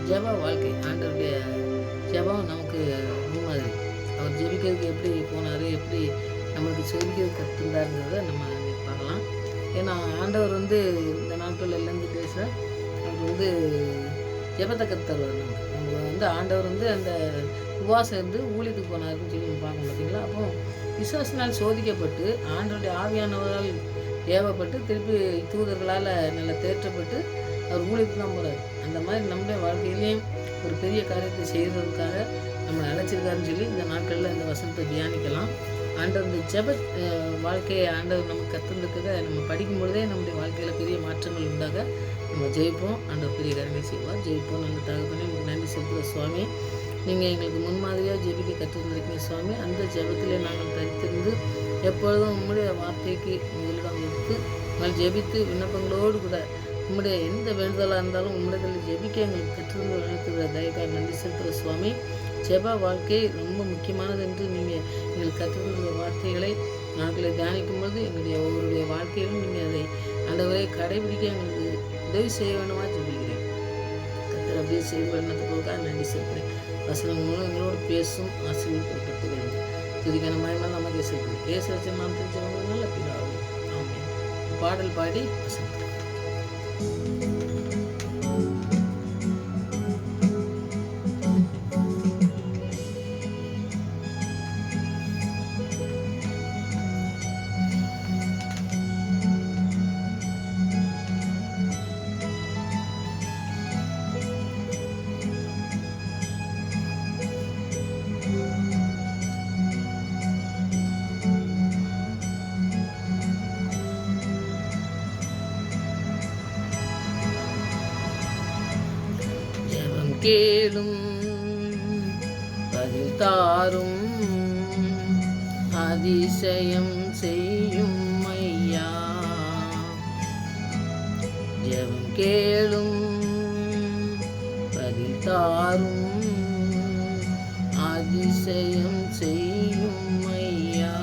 ஜெப வாழ்க்கை ஆண்டவருடைய ஜெபம் நமக்கு முன்மாதிரி. அவர் ஜெபிக்கிறதுக்கு எப்படி போனார், எப்படி நம்மளுக்கு செபிக்கிறது கற்றுந்தாருங்கிறத நம்ம இன்னைக்கு பார்க்கலாம். ஏன்னா ஆண்டவர் இந்த நாட்கள் எல்லாமே பேச அவர் ஜெபத்தை கற்றுத்தருவார். நம்ம ஆண்டவர் அந்த உபவாசம் ஊழியத்துக்கு போனாருன்னு சொல்லி நம்ம பார்க்கணும் பார்த்தீங்களா. அப்போ விசுவாசினால் சோதிக்கப்பட்டு ஆண்டவருடைய ஆவியானவரால் ஏவப்பட்டு திருப்பி தூதர்களால் நல்லா தேற்றப்பட்டு அவர் ஊழியத்துக்கு தான் போகிறார். அந்த மாதிரி நம்முடைய வாழ்க்கையிலையும் ஒரு பெரிய காரியத்தை செய்கிறதுக்காக நம்மளை அழைச்சிருக்காருன்னு சொல்லி இந்த நாட்களில் இந்த வசனத்தை தியானிக்கலாம். ஆண்டவர் இந்த ஜெப வாழ்க்கையை ஆண்டவர் நமக்கு கற்றுருக்கிறத நம்ம படிக்கும் பொழுதே நம்முடைய வாழ்க்கையில் பெரிய மாற்றங்கள் உண்டாக நம்ம ஜெயிப்போம். ஆண்டவர் பெரிய காரியங்கள் செய்வார். ஜெயிப்போம். நல்ல தகப்பனே உங்களுக்கு நன்றி செலுத்துகிற சுவாமி. நீங்கள் எங்களுக்கு முன்மாதிரியாக ஜெபிக்க கற்றுருந்துருக்கீங்க சுவாமி. அந்த ஜெபத்திலே நாங்கள் தரித்திருந்து எப்பொழுதும் உம்முடைய வார்த்தைக்கு முதலிடம் கொடுத்து நாங்கள் ஜெபித்து விண்ணப்பங்களோடு கூட உம்முடைய எந்த வேண்டுதலாக இருந்தாலும் உம்முடையதில் ஜெபிக்க எங்களுக்கு கற்றுருந்து வளர்த்துக்கிற தயக்காக நன்றி செலுத்துகிற சுவாமி. ஜெப வாழ்க்கை ரொம்ப முக்கியமானது என்று நீங்கள் எங்களுக்கு கற்றுக்கிற வார்த்தைகளை நாட்களை தியானிக்கும்போது எங்களுடைய ஒவ்வொருடைய வாழ்க்கையிலும் நீங்கள் அதை ஆண்டவரை கடைபிடிக்க எங்களுக்கு உதவி செய்ய வேண்டுமா ஜெபிக்கிறேன். கர்த்தர் அப்படியே செயல்படுறதுக்காக நன்றி செலுத்துகிறேன். வசனம் மூலம் எங்களோடு பேசும் ஆசீர்வதிக்கப்படுத்துகிறது. துதிக்கான மயமெல்லாம் நமக்கு செலுத்துது. பேச வச்சு நாம் தெரிஞ்சவங்க நல்ல பிதாவே ஆமென். பாடல் பாடி வசனம் கேளும் பதில் தாரும் அதிசயம் செய்யும் ஐயா. ஜெபம் கேளும் பதில் தாரும் அதிசயம் செய்யும் ஐயா.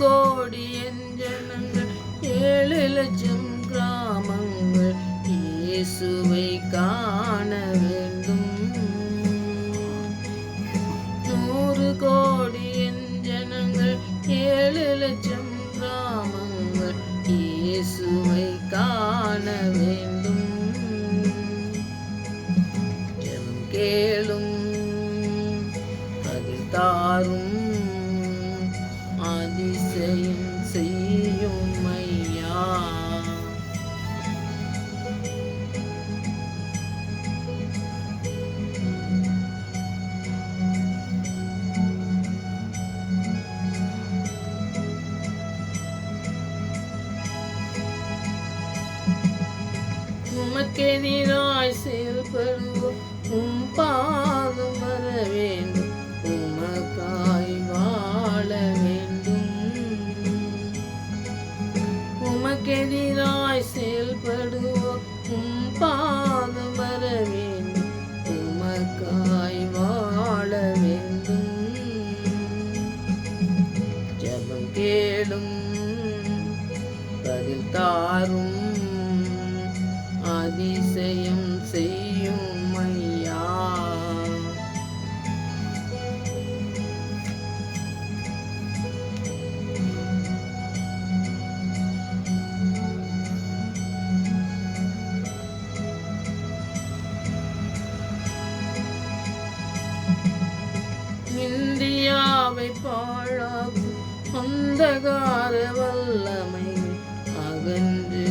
கோடி ஜனங்கள் 7 லட்சம் கிராமங்கள் இயேசுவை காண வேண்டும். 100 கோடி ஜனங்கள் 7 லட்சம் கிராமங்கள் இயேசுவை காண வேண்டும். ஜெபம் கேளும் பதில் தாரும் அதிசயம் செய்யும் ஐயா. உமக்கெதிராய் செயல்படுவோம் உம் பாதம் வர வேண்டும். உமக்காய் வாழ வேண்டும். உமக்கெதிராய் செயல்படுவோம் உம் பாதம் வர வேண்டும். உமக்காய் வாழ வேண்டும். ஜெபம் கேளும் பதில் தாரும் அதிசயம் செய்யும் ஐயா. இந்தியாவை பாழாக்கும் அந்தகார வல்லமை அகன்று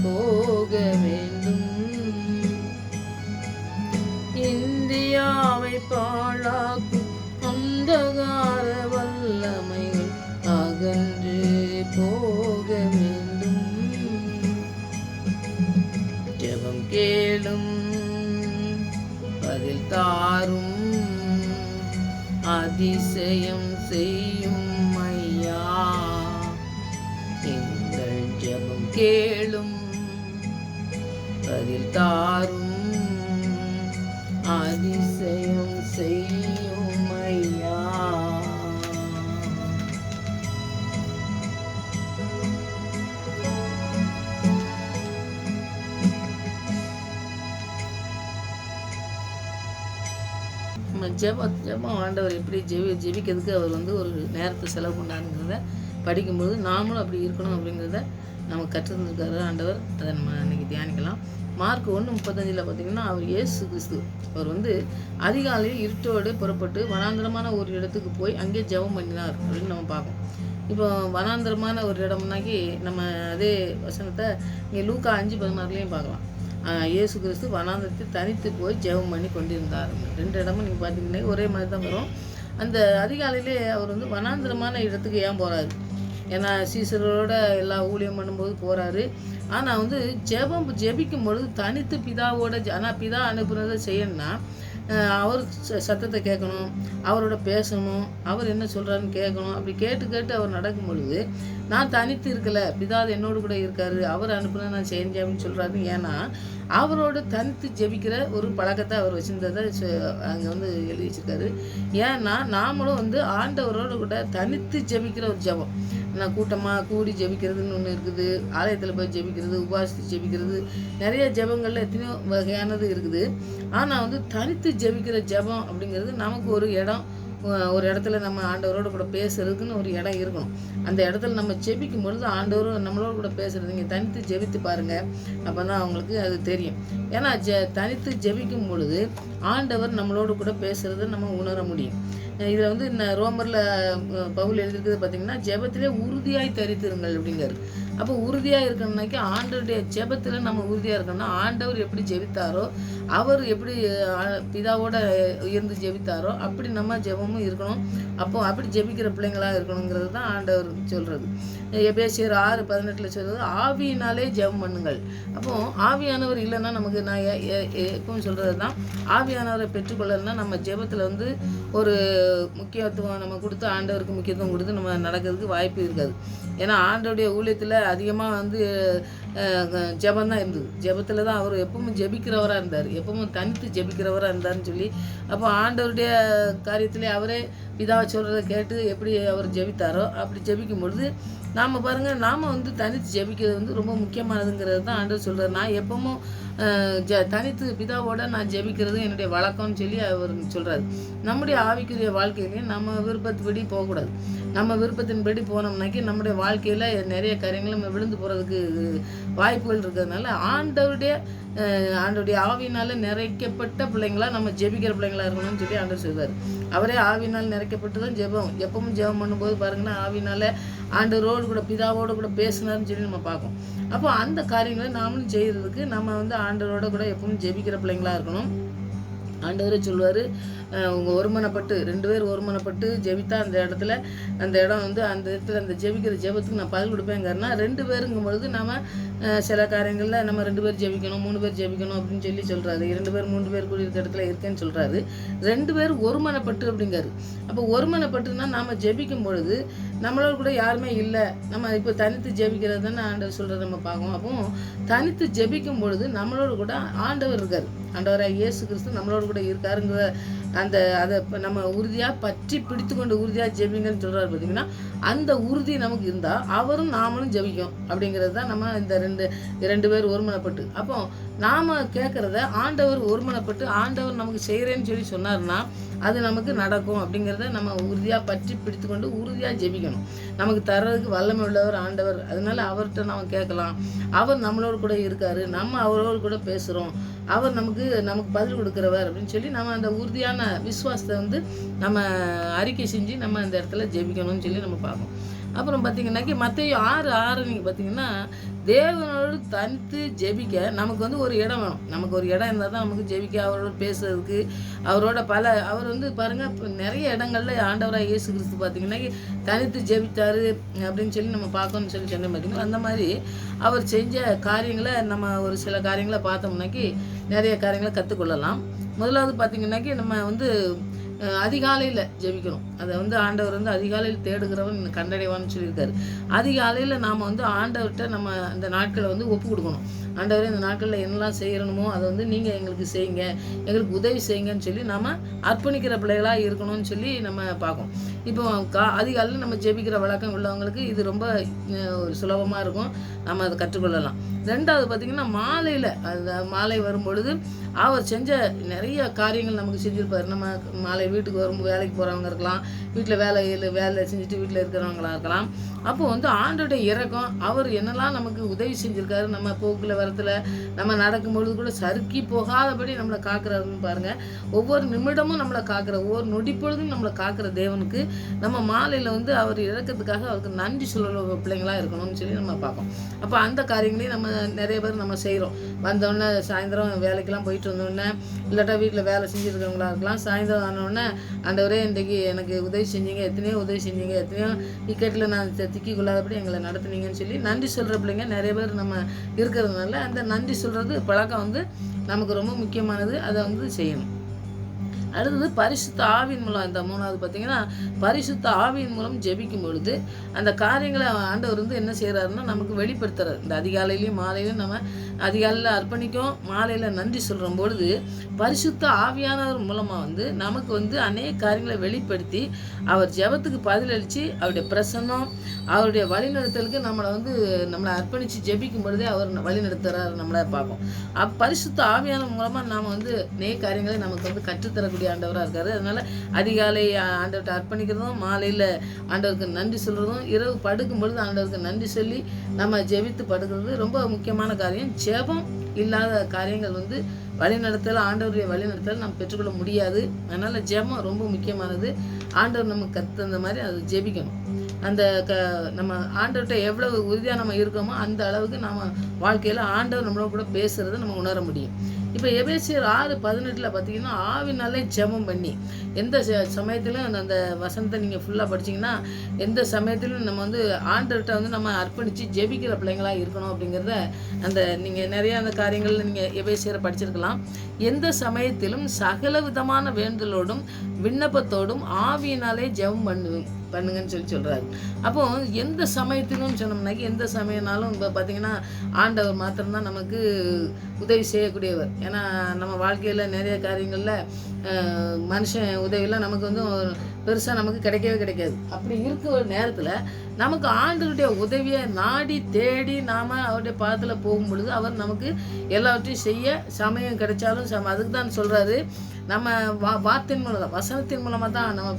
போக வேண்டும். இந்தியாவை பாழாக்கும் அந்தகார வல்லமைகள் அகன்று போக வேண்டும். ஜெபம் கேளும் பதில் தாரும் அதிசயம் செய்யும் ஐயா. எங்கள் ஜெபம் கேளும் பதில் தாரும் அதிசயம் செய்யும் ஐயா. நம்ம ஜெபம் ஆண்டவர் எப்படி ஜெபிக்கிறதுக்கு அவர் வந்து ஒரு நேரத்தை செலவு பண்ணாருங்கிறத படிக்கும்போது நாமளும் அப்படி இருக்கணும் அப்படிங்கிறத நம்ம கற்றுருந்துருக்காரு ஆண்டவர். அதை நம்ம இன்றைக்கி தியானிக்கலாம். மார்க் 1:35 பார்த்திங்கன்னா, அவர் இயேசு கிறிஸ்து அவர் வந்து அதிகாலையில் இருட்டோடு புறப்பட்டு வனாந்தரமான ஒரு இடத்துக்கு போய் அங்கே ஜெபம் பண்ணினார் அப்படின்னு நம்ம பார்ப்போம். இப்போ வனாந்தரமான ஒரு இடம்னாக்கி நம்ம அதே வசனத்தை இங்கே லூக்கா 5:16 பார்க்கலாம். இயேசு கிறிஸ்து வனாந்தரத்தை தனித்து போய் ஜெபம் பண்ணி கொண்டிருந்தார். 2 இடமும் நீங்கள் பார்த்திங்கன்னா ஒரே மாதிரி தான் வரும். அந்த அதிகாலையிலே அவர் வந்து வனாந்தரமான இடத்துக்கு ஏன் போகிறாரு? ஏன்னா சீசரோட எல்லா ஊழியம் பண்ணும்போது போகிறாரு. ஆனால் வந்து ஜெபிக்கும் பொழுது தனித்து பிதாவோட ஆனால் பிதா அனுப்புனதை செய்யணும்னா அவர் சத்தத்தை கேட்கணும், அவரோட பேசணும், அவர் என்ன சொல்கிறாருன்னு கேட்கணும். அப்படி கேட்டு அவர் நடக்கும் பொழுது நான் தனித்து இருக்கலை, பிதா என்னோடு கூட இருக்காரு, அவர் அனுப்புனா நான் செஞ்சேன் அப்படின்னு சொல்கிறாரு. ஏன்னா அவரோட தனித்து ஜெபிக்கிற ஒரு பழக்கத்தை அவர் வச்சுருந்ததை அங்கே வந்து எழுதி வச்சுருக்காரு. ஏன்னா நாமளும் வந்து ஆண்டவரோடு கூட தனித்து ஜெபிக்கிற ஒரு ஜெபம், நான் கூட்டமாக கூடி ஜெபிக்கிறதுன்னு ஒன்று இருக்குது. ஆலயத்தில் போய் ஜெபிக்கிறது, உபாசித்து ஜெபிக்கிறது, நிறைய ஜெபங்களில் எத்தனையோ வகையானது இருக்குது. ஆனால் வந்து தனித்து ஜெபிக்கிற ஜெபம் அப்படிங்கிறது நமக்கு ஒரு இடத்துல நம்ம ஆண்டவரோடு கூட பேசுறதுக்குன்னு ஒரு இடம் இருக்கணும். அந்த இடத்துல நம்ம ஜெபிக்கும் பொழுது ஆண்டவரும் நம்மளோட கூட பேசுகிறது. நீங்கள் தனித்து ஜெபித்து பாருங்கள், அப்போ தான் அவங்களுக்கு அது தெரியும். ஏன்னா தனித்து ஜெபிக்கும் பொழுது ஆண்டவர் நம்மளோடு கூட பேசுகிறத நம்ம உணர முடியும். இதில் வந்து ரோமரில் பவுல் எழுதியிருக்கிறது பார்த்திங்கன்னா, ஜெபத்திலே உறுதியாய் தரித்திருங்கள் அப்படிங்கிறாரு. அப்போ உறுதியாக இருக்கணும்னாக்கி ஆண்டவருடைய ஜெபத்தில் நம்ம உறுதியாக இருக்கணும்னா, ஆண்டவர் எப்படி ஜெபித்தாரோ, அவர் எப்படி பிதாவோட உயர்ந்து ஜெபித்தாரோ அப்படி நம்ம ஜெபமும் இருக்கணும். அப்போது அப்படி ஜெபிக்கிற பிள்ளைங்களாக இருக்கணுங்கிறது தான் ஆண்டவர் சொல்கிறது. எபேசியர் 6:18 சொல்கிறது, ஆவியினாலே ஜெபம் பண்ணுங்கள். அப்போது ஆவியானவர் இல்லைன்னா நமக்கு நான் எப்பவும் சொல்கிறது தான், ஆவியானவரை பெற்றுக்கொள்ளலைன்னா நம்ம ஜெபத்தில் வந்து ஒரு முக்கியத்துவம் நம்ம கொடுத்து ஆண்டவருக்கு முக்கியத்துவம் கொடுத்து நம்ம நடக்கிறதுக்கு வாய்ப்பு இருக்காது. ஏன்னா ஆண்டவருடைய ஊழியத்தில் அதிகமாக வந்து ஜெபம் தான் இருந்தது. ஜெபத்தில் தான் அவர் எப்பவும் ஜெபிக்கிறவராக இருந்தார், எப்பவும் தனித்து ஜெபிக்கிறவராக இருந்தார்னு சொல்லி. அப்போ ஆண்டவருடைய காரியத்திலே அவரே பிதாவை சொல்கிறத கேட்டு எப்படி அவர் ஜெபித்தாரோ அப்படி ஜெபிக்கும் பொழுது நாம் பாருங்கள், நாம் வந்து தனித்து ஜெபிக்கிறது வந்து ரொம்ப முக்கியமானதுங்கிறது தான் ஆண்டவர் சொல்கிறார். நான் எப்பவும் தனித்து பிதாவோட நான் ஜெபிக்கிறது என்னுடைய வழக்கம்னு சொல்லி அவர் சொல்கிறார். நம்முடைய ஆவிக்குரிய வாழ்க்கையிலையும் நம்ம விருப்பத்துப்படி போகக்கூடாது. நம்ம விருப்பத்தின்படி போனோம்னாக்கி நம்முடைய வாழ்க்கையில் நிறைய காரியங்கள் நம்ம விழுந்து போகிறதுக்கு வாய்ப்புகள் இருக்கிறதுனால ஆண்டவருடைய ஆவியினால் நிறைக்கப்பட்ட பிள்ளைங்களாக நம்ம ஜெபிக்கிற பிள்ளைங்களாக இருக்கணும்னு சொல்லி ஆண்டவர் சொல்வார். அவரே ஆவியினால் நிறைக்கப்பட்டு தான் எப்பவும் ஜெபம் பண்ணும்போது பாருங்கன்னா ஆவியினால் ஆண்டவரோடு கூட பிதாவோடு கூட பேசினார்னு சொல்லி நம்ம பார்ப்போம். அப்போ அந்த காரியங்களை நாமளும் செய்கிறதுக்கு நம்ம வந்து ஆண்டவரோட கூட எப்பவும் ஜெபிக்கிற பிள்ளைங்களாக இருக்கணும். ஆண்டவரே சொல்வார், உங்கள் ஒருமனப்பட்டு 2 பேர் ஒருமனப்பட்டு ஜெபித்தா அந்த இடம் வந்து அந்த இடத்துல அந்த ஜெபிக்கிற ஜெபத்துக்கு நான் பதில் கொடுப்பேங்கிறனா 2 பேருங்கும் பொழுது நம்ம சில காரியங்களில் நம்ம 2 பேர் ஜெபிக்கணும், 3 பேர் ஜெபிக்கணும் அப்படின்னு சொல்லி சொல்கிறாரு. 2 பேர் 3 பேர் கூடி இருக்கிற இடத்துல இருக்கேன்னு சொல்கிறாரு. 2 பேர் ஒருமனப்பட்டு அப்படிங்காரு. அப்போ ஒருமனப்பட்டுனா நாம் ஜெபிக்கும் பொழுது நம்மளோட கூட யாருமே இல்லை, நம்ம இப்போ தனித்து ஜெபிக்கிறது தானே ஆண்டவர் சொல்கிறத நம்ம பார்க்கணும். அப்போ தனித்து ஜெபிக்கும் பொழுது நம்மளோட கூட ஆண்டவர் இருக்கார். ஆண்டவராக இயேசு கிறிஸ்து நம்மளோட கூட இருக்காருங்கிற அதை நம்ம உறுதியாக பற்றி பிடித்து கொண்டு உறுதியாக ஜெபிங்கன்னு சொல்கிறார். பார்த்திங்கன்னா அந்த உறுதி நமக்கு இருந்தால் அவரும் நாமளும் ஜெபிக்கும் அப்படிங்கிறது தான் நம்ம இந்த 2 பேர் ஒருமனப்பட்டு. அப்போ நாம் கேட்குறத ஆண்டவர் ஒருமனப்பட்டு ஆண்டவர் நமக்கு செய்கிறேன்னு சொல்லி சொன்னார்னா அது நமக்கு நடக்கும் அப்படிங்கிறத நம்ம உறுதியாக பற்றி பிடித்து கொண்டு உறுதியாக ஜெபிக்கணும். நமக்கு தர்றதுக்கு வல்லமை உள்ளவர் ஆண்டவர், அதனால அவர்கிட்ட நம்ம கேட்கலாம். அவர் நம்மளோடு கூட இருக்கார், நம்ம அவரோடு கூட பேசுகிறோம், அவர் நமக்கு பதில் கொடுக்குறவர் அப்படின்னு சொல்லி நம்ம அந்த உறுதியான விசுவாசத்தை வந்து நம்ம அறிக்கை செஞ்சு நம்ம அந்த இடத்துல ஜெபிக்கணும்னு சொல்லி நம்ம பார்ப்போம். அப்புறம் பார்த்திங்கன்னாக்கி மத்தேயு 6:6 நீங்கள் பார்த்திங்கன்னா, தேவனோடு தனித்து ஜெபிக்க நமக்கு வந்து ஒரு இடம் வேணும். நமக்கு ஒரு இடம் இருந்தால் தான் நமக்கு ஜெபிக்க, அவரோட பேசுறதுக்கு, அவரோட அவர் வந்து பாருங்கள் இப்போ நிறைய இடங்களில் ஆண்டவராக இயேசு கிறிஸ்து பார்த்திங்கன்னா தனித்து ஜெபித்தார் அப்படின்னு சொல்லி நம்ம பார்க்கணும்னு சொல்லி சொன்ன பார்த்திங்கன்னா, அந்த மாதிரி அவர் செஞ்ச காரியங்களை நம்ம ஒரு சில காரியங்களை பார்த்தோம்னாக்கி நிறைய காரியங்களை கற்றுக்கொள்ளலாம். முதலாவது பார்த்திங்கன்னாக்கி நம்ம வந்து அதிகாலையில் ஜெபிக்கணும். அதை வந்து ஆண்டவர் வந்து அதிகாலையில் தேடுகிறவன் கண்டடைவான்னு சொல்லியிருக்காரு. அதிகாலையில் நாம் வந்து ஆண்டவர்கிட்ட நம்ம அந்த நாட்களை வந்து ஒப்பு கொடுக்கணும். ஆண்டவரே இந்த நாட்களில் என்னெல்லாம் செய்யணுமோ அதை வந்து நீங்கள் எங்களுக்கு செய்யுங்க, எங்களுக்கு உதவி செய்யுங்கன்னு சொல்லி நம்ம அர்ப்பணிக்கிற பிள்ளைகளாக இருக்கணும்னு சொல்லி நம்ம பார்க்கோம். இப்போ அதிகாலையில் நம்ம ஜெபிக்கிற வழக்கம் உள்ளவங்களுக்கு இது ரொம்ப சுலபமாக இருக்கும், நம்ம அதை கற்றுக்கொள்ளலாம். 2வது பார்த்திங்கன்னா மாலையில் மாலை வரும்பொழுது அவர் செஞ்ச நிறைய காரியங்கள் நமக்கு செஞ்சுருப்பார். நம்ம மாலை வீட்டுக்கு வரும் வேலைக்கு போகிறவங்க இருக்கலாம், வீட்டில் வேலை செஞ்சுட்டு வீட்டில் இருக்கிறவங்களாக இருக்கலாம். அப்போது வந்து ஆண்டோடைய இரக்கம், அவர் என்னெல்லாம் நமக்கு உதவி செஞ்சுருக்காரு. நம்ம போக்கில் வரத்தில் நம்ம நடக்கும்பொழுது கூட சறுக்கி போகாதபடி நம்மளை காக்குறாருன்னு பாருங்கள். ஒவ்வொரு நிமிடமும் நம்மளை காக்கிற, ஒவ்வொரு நொடிப்பொழுதும் நம்மளை காக்கிற தேவனுக்கு நம்ம மாலையில் வந்து அவர் இறக்கத்துக்காக அவருக்கு நன்றி சொல்ல பிள்ளைங்களாக இருக்கணும்னு சொல்லி நம்ம பார்ப்போம். அப்போ அந்த காரியங்களையும் நம்ம நிறைய பேர் நம்ம செய்கிறோம். வந்தோடனே சாயந்தரம் வேலைக்கெல்லாம் போயிட்டு வந்தோடனே, இல்லாட்டா வீட்டில் வேலை செஞ்சுருக்கவங்களா இருக்கலாம், சாயந்தரம் ஆனோடனே ஆண்டவரே இன்றைக்கி எனக்கு உதவி செஞ்சீங்க, எத்தனையோ உதவி செஞ்சீங்க, எத்தனையோ இக்கட்டில் நான் திக்கி கொள்ளாதபடி எங்களை நடத்துனீங்கன்னு சொல்லி நன்றி சொல்கிற பிள்ளைங்க நிறைய பேர் நம்ம இருக்கிறதுனால அந்த நன்றி சொல்கிறது பழக்கம் வந்து நமக்கு ரொம்ப முக்கியமானது. அதை வந்து செய்யணும். அடுத்தது பரிசுத்த ஆவியின் மூலம். இந்த 3வது பார்த்திங்கன்னா, பரிசுத்த ஆவியின் மூலம் ஜெபிக்கும் பொழுது அந்த காரியங்களை ஆண்டவர் வந்து என்ன செய்கிறாருன்னா நமக்கு வெளிப்படுத்துறாரு. இந்த அதிகாலையிலையும் மாலையிலையும் நம்ம அதிகாலையில் அர்ப்பணிக்கும், மாலையில் நன்றி சொல்கிற பொழுது பரிசுத்த ஆவியானவர் மூலமாக வந்து நமக்கு வந்து அநேக காரியங்களை வெளிப்படுத்தி அவர் ஜெபத்துக்கு பதிலளித்து அவருடைய பிரசன்னம், அவருடைய வழிநடத்தலுக்கு நம்மளை அர்ப்பணித்து ஜெபிக்கும் பொழுதே அவர் வழிநடத்துகிறார் நம்மளை பார்ப்போம். பரிசுத்த ஆவியான மூலமாக நாம் வந்து அநேக காரியங்களை நமக்கு வந்து கற்றுத்தரக்கூடிய ஆண்டவராக இருக்காரு. அதனால் அதிகாலை ஆண்டவர்கிட்ட அர்ப்பணிக்கிறதும், மாலையில் ஆண்டவருக்கு நன்றி சொல்கிறதும், இரவு படுக்கும் பொழுது ஆண்டவருக்கு நன்றி சொல்லி நம்ம ஜெபித்து படுக்கிறது ரொம்ப முக்கியமான காரியம். ஜெபம் இல்லாத காரியங்கள் வந்து வழிநடத்தல், ஆண்டவருடைய வழிநடத்தல் நம்ம பெற்றுக்கொள்ள முடியாது. அதனால் ஜெபம் ரொம்ப முக்கியமானது. ஆண்டவர் நமக்கு கற்றுந்த மாதிரி அதை ஜெபிக்கணும். அந்த நம்ம ஆண்டவர்கிட்ட எவ்வளவு உறுதியாக நம்ம இருக்கோமோ அந்த அளவுக்கு நம்ம வாழ்க்கையில் ஆண்டவர் நம்மளோட கூட பேசுகிறத நம்ம உணர முடியும். இப்போ எபேசியர் 6:18 பார்த்தீங்கன்னா, ஆவினாலே ஜெபம் பண்ணி, எந்த சமயத்திலும் அந்த வசனத்தை நீங்கள் ஃபுல்லாக படிச்சிங்கன்னா, எந்த சமயத்திலும் நம்ம வந்து ஆண்டவர்கிட்ட வந்து நம்ம அர்ப்பணித்து ஜெபிக்கிற பிள்ளைங்களாக இருக்கணும் அப்படிங்கிறத அந்த நீங்கள் நிறையா அந்த காரியங்களில் நீங்கள் எபேசியரை படிச்சிருக்கலாம். எந்த சமயத்திலும் சகல விதமான வேண்டுதலோடும் விண்ணப்பத்தோடும் ஆவியினாலே ஜெபம் பண்ணுங்கன்னு சொல்கிறாரு. அப்போது எந்த சமயத்திலும் சொன்னோம்னாக்கி, எந்த சமயம்னாலும் இப்போ பார்த்திங்கன்னா ஆண்டவர் மாத்திரம்தான் நமக்கு உதவி செய்யக்கூடியவர். ஏன்னா நம்ம வாழ்க்கையில் நிறைய காரியங்களில் மனுஷன் உதவியெல்லாம் நமக்கு வந்து பெருசாக நமக்கு கிடைக்காது. அப்படி இருக்கிற நேரத்தில் நமக்கு ஆண்டவருடைய உதவியை நாடி தேடி நாம் அவருடைய பாதத்தில் போகும் பொழுது அவர் நமக்கு எல்லாவற்றையும் செய்ய சமயம் கிடைச்சாலும் அதுக்கு தான் சொல்கிறாரு, நம்ம வார்த்தையின் மூலம் தான், வசனத்தின் மூலமாக தான் நம்ம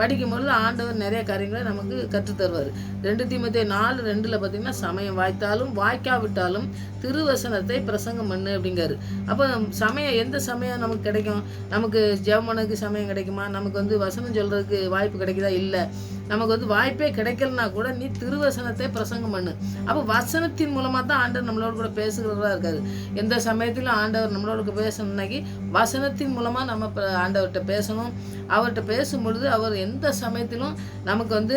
படிக்கும்பொழுது ஆண்டவர் நிறைய காரியங்களை நமக்கு கற்றுத்தருவார். 2 தீமோத்தேயு 4:2 பார்த்திங்கன்னா, சமயம் வாய்த்தாலும் வாய்க்காவிட்டாலும் திருவசனத்தை பிரசங்கம் பண்ணு அப்படிங்காரு. அப்போ சமயம் எந்த சமயம் நமக்கு கிடைக்கும்? நமக்கு ஜெபமனுக்கு சமயம் கிடைக்குமா? நமக்கு வந்து வசனம் சொல்கிறதுக்கு வாய்ப்பு கிடைக்குதா? இல்லை. நமக்கு வந்து வாய்ப்பே கிடைக்கலனா கூட நீ திருவசனத்தை பிரசங்கம் பண்ணு. அப்போ வசனத்தின் மூலமாக தான் ஆண்டவர் நம்மளோட கூட பேசுகிறவராக இருக்காரு. எந்த சமயத்திலும் ஆண்டவர் நம்மளோட பேசணும்னாக்கி வசனத்தின் மூலமாக நம்ம ஆண்டவர்கிட்ட பேசணும். அவர்கிட்ட பேசும்பொழுது அவர் எந்த சமயத்திலும் நமக்கு வந்து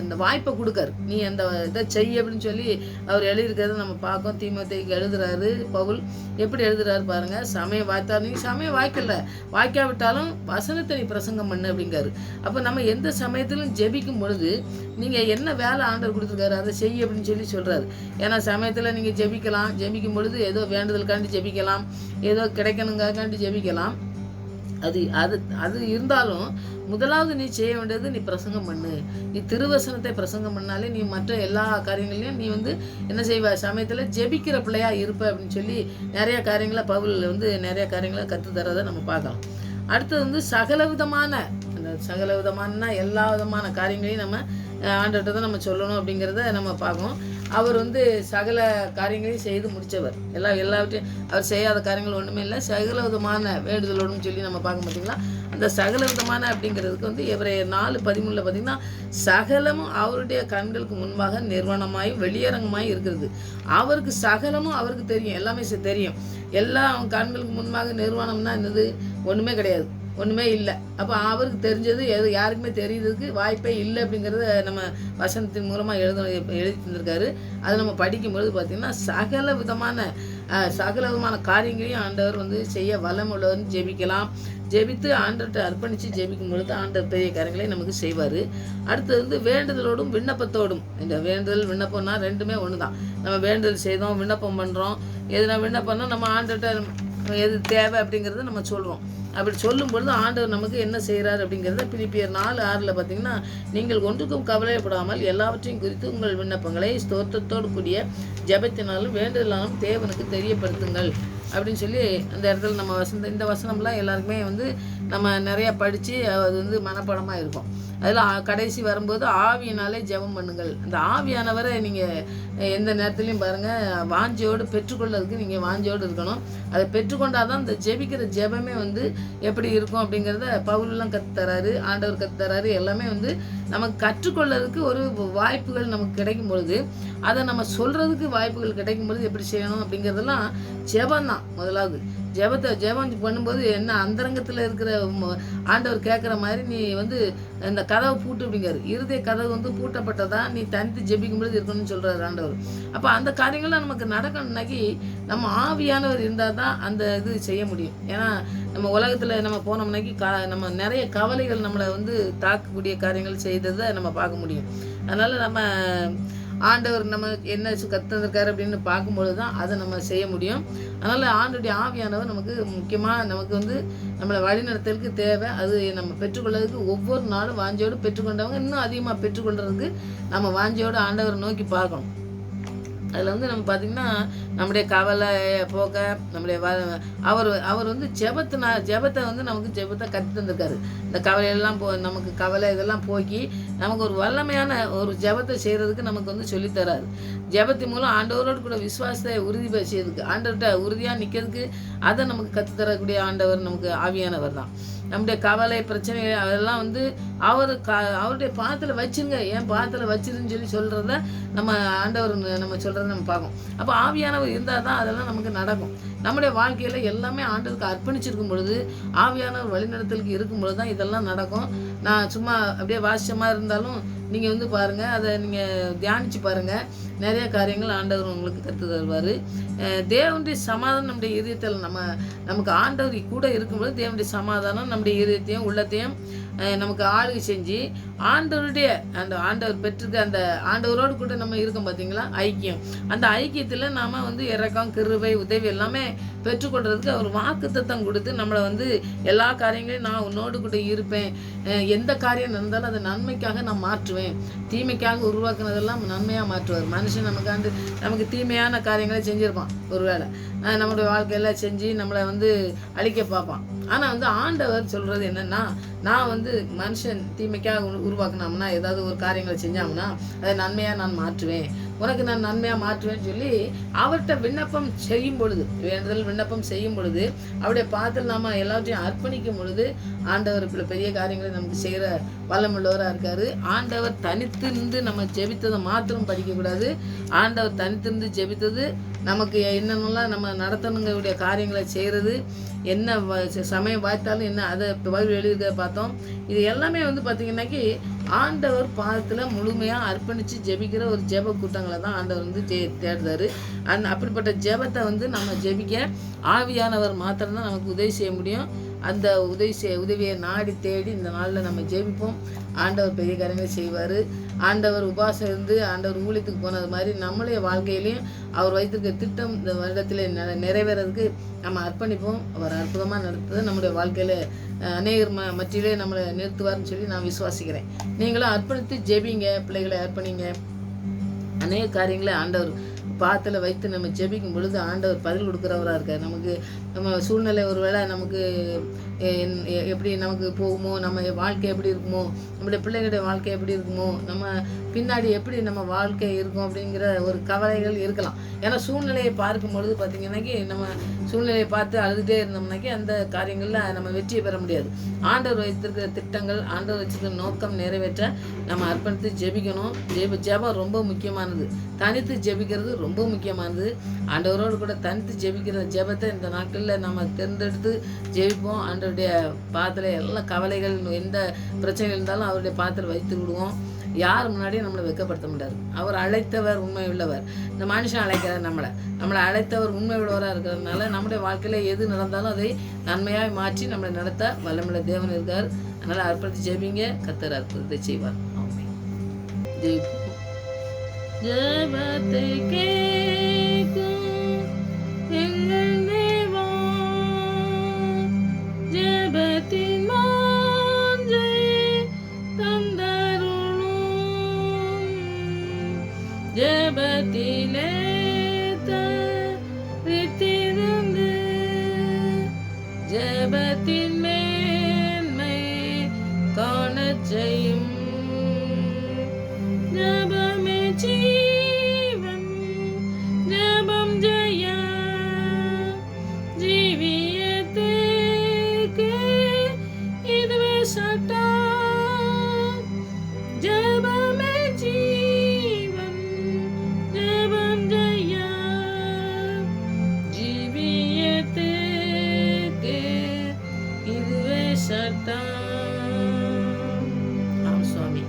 இந்த வாய்ப்பை கொடுக்காரு. நீ அந்த இதை செய்ய அப்படின்னு சொல்லி அவர் எழுதியிருக்கிறத நம்ம பார்க்கோம். தீமோத்தேயுக்கு எழுதுறாரு பவுல். எப்படி எழுதுறாரு பாருங்கள். சமயம் வாய்த்தாலும் நீ சமயம் வாய்க்காவிட்டாலும் வசனத்தை நீ பிரசங்கம் பண்ணு அப்படிங்காரு. அப்போ நம்ம எந்த சமயத்திலும் ஜெபிக்கும் பொழுது நீங்கள் என்ன வேலை ஆண்டவர் கொடுத்துருக்காரு அதை செய்ய அப்படின்னு சொல்லி சொல்கிறாரு. ஏன்னா சமயத்தில் நீங்கள் ஜெபிக்கும் பொழுது ஏதோ வேண்டுதலுக்காண்டி ஜெபிக்கலாம், ஏதோ கிடைக்கணுங்காண்டி ஜெபிக்கலாம். அது இருந்தாலும் முதலாவது நீ செய்ய வேண்டியது நீ பிரசங்கம் பண்ணு. நீ திருவசனத்தை பிரசங்கம் பண்ணாலே நீ மற்ற எல்லா காரியங்களையும் நீ வந்து என்ன செய்வ, சமயத்தில் ஜெபிக்கிற பிள்ளையாக இருப்ப அப்படின்னு சொல்லி நிறைய காரியங்களை பவுல் வந்து நிறைய காரியங்களை கற்றுத்தரதை நம்ம பார்க்கலாம். அடுத்தது வந்து சகல விதமான எல்லா விதமான காரியங்களையும் நம்ம ஆண்டவர்கிட்ட தான் நம்ம சொல்லணும் அப்படிங்கிறத நம்ம பார்க்கணும். அவர் வந்து சகல காரியங்களையும் செய்து முடித்தவர். எல்லாவற்றையும் அவர் செய்யாத காரியங்கள் ஒன்றுமே இல்லை. சகல விதமான வேண்டுதலோடும் சொல்லி நம்ம பார்க்க பார்த்தீங்களா. அந்த சகல விதமான அப்படிங்கிறதுக்கு வந்து எபிரேயர் 4:13 பார்த்திங்கன்னா, சகலமும் அவருடைய கண்களுக்கு முன்பாக நிர்வாணமாயும் வெளியரங்கமாயும் இருக்கிறது. அவருக்கு சகலமும் அவருக்கு தெரியும், எல்லாமே தெரியும். எல்லாம் கண்களுக்கு முன்பாக நிர்வாணம்னா என்னது? ஒன்றுமே கிடையாது, ஒன்றுமே இல்லை. அப்போ அவருக்கு தெரிஞ்சது யாருக்குமே தெரியுறதுக்கு வாய்ப்பே இல்லை அப்படிங்கிறத நம்ம வசனத்தின் மூலமாக எழுதி தந்திருக்காரு. அதை நம்ம படிக்கும்பொழுது பார்த்திங்கன்னா சகல விதமான காரியங்களையும் ஆண்டவர் வந்து செய்ய வளம் உள்ளவர்னு ஜெபித்து ஆண்டவர்கிட்ட அர்ப்பணித்து ஜெபிக்கும் பொழுது ஆண்டவர் பெரிய காரியங்களை நமக்கு செய்வார். அடுத்தது வந்து வேண்டுதலோடும் விண்ணப்பத்தோடும். இந்த வேண்டுதல் விண்ணப்பம்னா ரெண்டுமே ஒன்று தான். நம்ம வேண்டுதல் செய்தோம், விண்ணப்பம் பண்ணுறோம். எதுனா விண்ணப்பம்னா நம்ம ஆண்டவர்கிட்ட எது தேவை அப்படிங்கிறத நம்ம சொல்கிறோம். அப்படி சொல்லும் பொழுது ஆண்டவர் நமக்கு என்ன செய்கிறார் அப்படிங்கிறத பிலிப்பியர் 4:6 பார்த்திங்கன்னா, நீங்கள் ஒன்றுக்கும் கவலைப்படாமல் எல்லாவற்றையும் குறித்து உங்கள் விண்ணப்பங்களை ஸ்தோத்திரத்தோடு கூடிய ஜெபத்தினாலும் வேண்டுதலாலும் தேவனுக்கு தெரியப்படுத்துங்கள். அப்படின்னு சொல்லி அந்த இடத்துல நம்ம இந்த வசனம்லாம் எல்லாருக்குமே வந்து நம்ம நிறையா படித்து அது வந்து மனப்பாடமாக இருக்கும். அதில் கடைசி வரும்போது ஆவியினாலே ஜெபம் பண்ணுங்கள். அந்த ஆவியானவரை நீங்கள் எந்த நேரத்துலையும் பாருங்கள், வாஞ்சையோடு பெற்றுக்கொள்றதுக்கு நீங்கள் வாஞ்சையோடு இருக்கணும். அதை பெற்றுக்கொண்டால் தான் இந்த ஜெபிக்கிற ஜெபமே வந்து எப்படி இருக்கும் அப்படிங்கிறத பவுலெலாம் கற்றுத்தராரு, ஆண்டவர் கற்றுத்தராரு. எல்லாமே வந்து நமக்கு கற்றுக்கொள்றதுக்கு ஒரு வாய்ப்புகள் நமக்கு கிடைக்கும் பொழுது, அதை நம்ம சொல்கிறதுக்கு வாய்ப்புகள் கிடைக்கும் பொழுது எப்படி செய்யணும் அப்படிங்கிறதெல்லாம் ஜெபந்தான் முதலாவது. ஜெபம் பண்ணும்போது என்ன அந்தரங்கத்தில் இருக்கிற ஆண்டவர் கேட்குற மாதிரி நீ வந்து இந்த கதவை பூட்டு அப்படிங்கிறாரு. இருதய கதவு வந்து பூட்டப்பட்டதா நீ தனித்து ஜெபிக்கும் பொழுது இருக்கணும்னு சொல்கிறார் ஆண்டவர். அப்போ அந்த காரியங்கள்லாம் நமக்கு நடக்கணும்னாக்கி நம்ம ஆவியானவர் இருந்தால் தான் அந்த இது செய்ய முடியும். ஏன்னா நம்ம உலகத்தில் நம்ம போனோம்னாக்கி நம்ம நிறைய கவலைகள் நம்மளை வந்து தாக்கக்கூடிய காரியங்கள் செய்ததை நம்ம பார்க்க முடியும். அதனால் நம்ம ஆண்டவர் நம்ம என்ன கற்றுருக்காரு அப்படின்னு பார்க்கும்பொழுது தான் அதை நம்ம செய்ய முடியும். அதனால் ஆண்டுடைய ஆவியானவர் நமக்கு முக்கியமாக நமக்கு வந்து நம்மளை வழிநடத்தலுக்கு தேவை. அது நம்ம பெற்றுக்கொள்றதுக்கு ஒவ்வொரு நாளும் வாஞ்சையோடு பெற்றுக்கொண்டவங்க இன்னும் அதிகமாக பெற்றுக்கொள்றதுக்கு நம்ம வாஞ்சையோடு ஆண்டவரை நோக்கி பார்க்கணும். அதில் வந்து நம்ம பார்த்திங்கன்னா நம்முடைய கவலை போக்க நம்முடைய அவர் வந்து ஜெபத்தை வந்து நமக்கு ஜெபத்தை கற்று தந்திருக்காரு. இந்த கவலையெல்லாம் நமக்கு கவலை இதெல்லாம் போக்கி நமக்கு ஒரு வல்லமையான ஒரு ஜெபத்தை செய்கிறதுக்கு நமக்கு வந்து சொல்லித்தராரு. ஜெபத்தின் மூலம் ஆண்டவரோடு கூட விசுவாசத்தை உறுதி செய்யறதுக்கு, ஆண்டவர்கிட்ட உறுதியாக நிற்கிறதுக்கு அதை நமக்கு கற்றுத்தரக்கூடிய ஆண்டவர் நமக்கு ஆவியானவர் தான். நம்முடைய கவலை பிரச்சனைகள் அதெல்லாம் வந்து அவருடைய பாதத்தில் வச்சுருங்க, ஏன் பாதத்தில் வச்சிருன்னு சொல்லி சொல்கிறத நம்ம ஆண்டவர் நம்ம சொல்கிறத நம்ம பார்க்கணும். அப்போ ஆவியானவர் இருந்தால் தான் அதெல்லாம் நமக்கு நடக்கும். நம்முடைய வாழ்க்கையில் எல்லாமே ஆண்டவருக்கு அர்ப்பணிச்சிருக்கும் பொழுது, ஆவியானவர் வழிநடத்தலுக்கு இருக்கும் பொழுது தான் இதெல்லாம் நடக்கும். நான் சும்மா அப்படியே வாசிச்சமாக இருந்தாலும் நீங்கள் வந்து பாருங்கள், அதை நீங்கள் தியானித்து பாருங்கள். நிறைய காரியங்கள் ஆண்டவர் உங்களுக்கு கற்று தருவார். தேவனுடைய சமாதானம் நம்முடைய இதயத்தில் நமக்கு ஆண்டவர் கூட இருக்கும்போது தேவனுடைய சமாதானம் நம்முடைய இதயத்தையும் உள்ளத்தையும் நமக்கு ஆளுகை செஞ்சு ஆண்டவர் பெற்றிருக்க அந்த ஆண்டவரோடு கூட நம்ம இருக்கோம் பார்த்தீங்களா, ஐக்கியம். அந்த ஐக்கியத்தில் நாம் வந்து இரக்கம், கிருபை, உதவி எல்லாமே பெற்றுக்கொள்றதுக்கு அவர் வாக்குத்தத்தம் கொடுத்து நம்மளை வந்து எல்லா காரியங்களையும் நான் உன்னோடு கூட இருப்பேன், எந்த காரியம் நடந்தாலும் அதை நன்மைக்காக நான் மாற்றுவேன், தீமைக்காக உருவாக்குனதெல்லாம் நன்மையாக மாற்றுவார். மனுஷன் நமக்கு தீமையான காரியங்களை செஞ்சுருப்பான், ஒருவேளை நம்மளுடைய வாழ்க்கையெல்லாம் செஞ்சு நம்மளை வந்து அழிக்க பார்ப்பான். ஆனால் வந்து ஆண்டவர் சொல்கிறது என்னென்னா, நான் வந்து மனுஷன் தீமைக்காக உருவாக்கினோம்னா ஏதாவது ஒரு காரியங்களை செஞ்சாங்கன்னா அதை நன்மையாக நான் மாற்றுவேன், உனக்கு நான் நன்மையாக மாற்றுவேன்னு சொல்லி அவர்கிட்ட விண்ணப்பம் செய்யும் பொழுது, வேண்டுதல் விண்ணப்பம் செய்யும் பொழுது, அவருடைய பாதத்தில் நாம் எல்லாத்தையும் அர்ப்பணிக்கும் பொழுது ஆண்டவர் பெரிய காரியங்களை நமக்கு செய்கிற வல்லமுள்ளவராக இருக்கார். ஆண்டவர் தனித்திருந்து நம்ம ஜெபித்ததை மாத்திரம் படிக்கக்கூடாது. ஆண்டவர் தனித்திருந்து ஜெபித்தது நமக்கு என்னென்னலாம் நம்ம நடத்தணுங்களுடைய காரியங்களை செய்கிறது, என்ன சமயம் வாய்த்தாலும் என்ன அதை பைபிள் எழுதிக்க பார்த்தோம். இது எல்லாமே வந்து பார்த்திங்கன்னாக்கி ஆண்டவர் பாதத்தில் முழுமையாக அர்ப்பணித்து ஜெபிக்கிற ஒரு ஜெப கூட்டங்களை தான் ஆண்டவர் வந்து தேடுறாரு. அப்படிப்பட்ட ஜெபத்தை வந்து நம்ம ஜெபிக்க ஆவியானவர் மாத்திரம்தான் நமக்கு உதவி செய்ய முடியும். அந்த உதவியை நாடி தேடி இந்த நாளில் நம்ம ஜெபிப்போம். ஆண்டவர் பெரிய காரியங்களை செய்வார். ஆண்டவர் உபாசம் இருந்து ஆண்டவர் ஊழியத்துக்கு போனது மாதிரி நம்மளுடைய வாழ்க்கையிலையும் அவர் வைத்திருக்க திட்டம் இந்த வருடத்தில் நிறைவேறதுக்கு நம்ம அர்ப்பணிப்போம். அவர் அற்புதமாக நடத்துது நம்முடைய வாழ்க்கையில் அநேகர் மற்றிலே நம்மளை நிறுத்துவார்னு சொல்லி நான் விசுவாசிக்கிறேன். நீங்களும் அர்ப்பணித்து ஜெபிங்க, பிள்ளைகளை அர்ப்பணிங்க. அநேக காரியங்களை ஆண்டவர் பாத்தில் வைத்து நம்ம ஜெபிக்கும் பொழுது ஆண்டவர் பதில் கொடுக்குறவராக இருக்கார். நமக்கு நம்ம சூழ்நிலை ஒருவேளை நமக்கு எப்படி நமக்கு போகுமோ, நம்ம வாழ்க்கை எப்படி இருக்குமோ, நம்முடைய பிள்ளைகளுடைய வாழ்க்கை எப்படி இருக்குமோ, நம்ம பின்னாடி எப்படி நம்ம வாழ்க்கை இருக்கும் அப்படிங்கிற ஒரு கவலைகள் இருக்கலாம். ஏன்னா சூழ்நிலையை பார்க்கும் பொழுது பார்த்திங்கன்னாக்கி நம்ம சூழ்நிலையை பார்த்து அழுதுகிட்டே இருந்தோம்னாக்கி அந்த காரியங்களில் நம்ம வெற்றியை பெற முடியாது. ஆண்டவர் வைத்திருக்கிற திட்டங்கள், ஆண்டவர் வச்சிருக்கிற நோக்கம் நிறைவேற்ற நம்ம அர்ப்பணித்து ஜெபிக்கணும். ஜெபம் ரொம்ப முக்கியமானது. தனித்து ஜெபிக்கிறது ரொம்ப முக்கியமானது. ஆண்டவரோடு கூட தனித்து ஜெபிக்கிற ஜெபத்தை இந்த நாட்களில் நம்ம தேர்ந்தெடுத்து ஜெபிப்போம். ஆண்டவருடைய பாதத்தில் எல்லா கவலைகள் எந்த பிரச்சனைகள் இருந்தாலும் அவருடைய பாதத்தில் வைத்து விடுவோம். யார் முன்னாடியும் நம்மளை வெட்கப்படுத்த முடியாது. அவர் அழைத்தவர் உண்மை உள்ளவர். இந்த மனுஷன் அழைக்கிறார் நம்மளை அழைத்தவர் உண்மை உள்ளவராக இருக்கிறதுனால நம்முடைய வாழ்க்கையில் எது நடந்தாலும் அதை நன்மையாக மாற்றி நம்மளை நடத்த வல்லமுள்ள தேவன் இருக்கார். அதனால் அர்ப்பணித்து ஜெபிங்க, கர்த்தர் அற்புதத்தை செய்வார். ஜெயிப்போம். ஜெபத்தை கேட்கும் எங்கள் தேவா, ஜெபத்தின் வாஞ்சை தந்தருளும், ஜெபத்திலே தரித்திருந்து ஜெபத்தின் மேன்மை காணச் செய்யும். ஜெபமே ஜீவன், ஜெபம் ஜெயா, ஜீவியத்துக்கு இதுவே சட்டம். ஜெபமே ஜீவன், ஜெபம் ஜெயா, ஜீவியத்துக்கு இதுவே சட்டம். ஆம் சுவாமி,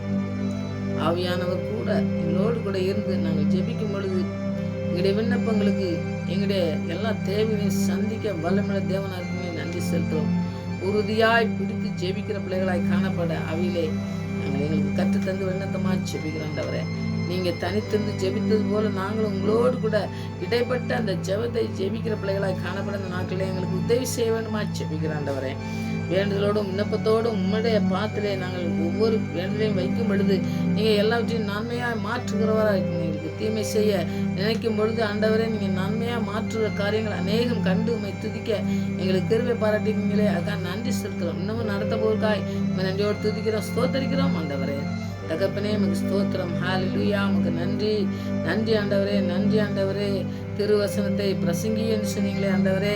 ஆவியானவர் கூட எங்களோடு கூட இருந்து நாங்கள் ஜெபிக்கும் பொழுது எங்களுடைய விண்ணப்பங்களுக்கு எங்களுடைய எல்லா தேவைகளையும் சந்திக்க வல்லமுள்ள தேவனாருக்குமே நன்றி செலுத்துகிறோம். உறுதியாய் பிடித்து ஜெபிக்கிற பிள்ளைகளாய் காணப்பட அவையிலே நாங்கள் எங்களுக்கு கற்றுத்தந்து விண்ணத்தமாக ஜெபிக்கிறோண்டவரே. நீங்கள் தனித்திருந்து ஜெபித்தது போல நாங்களும் உங்களோடு கூட இடைப்பட்ட அந்த ஜெபத்தை ஜெபிக்கிற பிள்ளைகளாய் காணப்பட அந்த நாட்களில் எங்களுக்கு உதவி செய்ய வேண்டுமா ஜெபிக்கிறாண்டவரே. வேண்டுதலோடும் விண்ணப்பத்தோடும் உம்முடைய பாத்திலே நாங்கள் ஒவ்வொரு வேண்டுதலையும் வைக்கும் பொழுது நீங்கள் எல்லாவற்றையும் நன்மையாக மாற்றுகிறவராக எங்களுக்கு தீமை செய்ய நினைக்கும் பொழுது ஆண்டவரே நீங்கள் நன்மையாக மாற்றுகிற காரியங்கள் அநேகம் கண்டு உண்மை துதிக்க எங்களுக்கு கிருபை பாராட்டிங்களே. அதுக்காக நன்றி செலுத்துகிறோம். இன்னமும் நடத்த போர்க்காய் நன்றியோடு துதிக்கிறோம், ஸ்தோத்தரிக்கிறோம் ஆண்டவரே. தகப்பனே உமக்கு ஸ்தோத்திரம். ஹல்லேலூயா, உமக்கு நன்றி. நன்றி ஆண்டவரே, நன்றி ஆண்டவரே. திருவசனத்தை பிரசங்கின்னு சொன்னீங்களே ஆண்டவரே.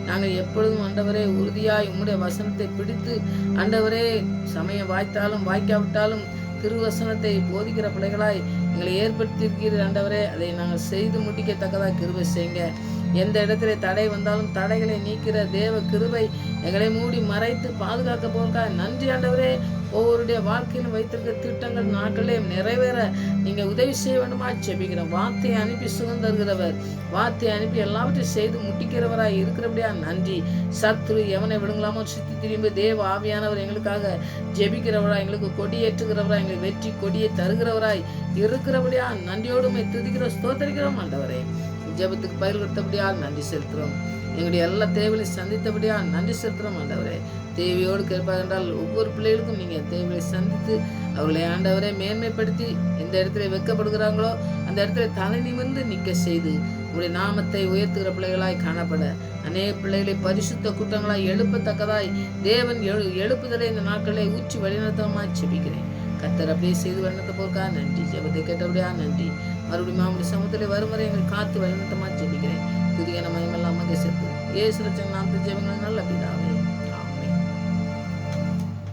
நாங்கள் எப்பொழுதும் ஆண்டவரே உறுதியாய் உம்முடைய வசனத்தை பிடித்து ஆண்டவரே சமயம் வாய்த்தாலும் வாய்க்காவிட்டாலும் திருவசனத்தை போதிக்கிற பிள்ளைகளாய் எங்களை ஏற்படுத்தியிருக்கிறீர் ஆண்டவரே. அதை நாங்கள் செய்து முடிக்கத்தக்கதாக கிருபை செய்யுங்க. எந்த இடத்துல தடை வந்தாலும் தடைகளை நீக்கிற தேவ கிருபை எங்களை மூடி மறைத்து பாதுகாக்க போக நன்றி ஆண்டவரே. ஒவ்வொருடைய வாழ்க்கையிலும் வைத்திருக்க திட்டங்கள் நாட்களே நிறைவேற நீங்கள் உதவி செய்ய வேண்டுமா ஜெபிக்கிறோம். வார்த்தையை அனுப்பி சுகந்தருகிறவர், வார்த்தையை அனுப்பி எல்லாவற்றையும் செய்து முட்டிக்கிறவராய் இருக்கிறபடியா நன்றி. சத்ரு எவனை விடுங்களாமோ சுற்றி திரும்பி தேவ ஆவியானவர் எங்களுக்காக ஜெபிக்கிறவராய், எங்களுக்கு கொடியேற்றுகிறவராய், எங்களுக்கு வெற்றி கொடியை தருகிறவராய் இருக்கிறபடியா நன்றியோடுமை துதிக்கிறோம், ஸ்தோத்தரிக்கிறோம் ஆண்டவரே. ஜெபத்துக்கு பயிர் கொடுத்தபடியால் நன்றி செலுத்துகிறோம். எங்களுடைய எல்லா தேவைகளையும் சந்தித்தபடியால் நன்றி செலுத்துகிறோம் ஆண்டவரே. தேவையோடு கேட்பாக என்றால் ஒவ்வொரு பிள்ளைகளுக்கும் நீங்கள் தேவையை சந்தித்து அவர்களை ஆண்டவரை மேன்மைப்படுத்தி எந்த இடத்துல வெட்கப்படுகிறாங்களோ அந்த இடத்துல தலை நிமிர்ந்து நிற்க செய்து உங்களுடைய நாமத்தை உயர்த்துகிற பிள்ளைகளாய் காணப்பட அநேக பிள்ளைகளை பரிசுத்த கூட்டங்களாய் எழுப்பத்தக்கதாய் தேவன் எழுப்புதலை இந்த நாட்களை ஊற்றி வழிநடத்தமாக செபிக்கிறேன். கர்த்தர் அப்படியே செய்து வழிநடத்த போர்க்கா நன்றி. ஜெபத்தை கேட்டபடியா நன்றி. மறுபடியும் அவருடைய சமூகத்தில் வரும் வரை எங்கள் காத்து வழிநடத்தமாக ஜெபிக்கிறேன். துதியான மயமெல்லாம் சேர்த்து ஏசு ரட்சகன் நாமத்தில் ஜெபங்கள் நல்ல பிதாவே.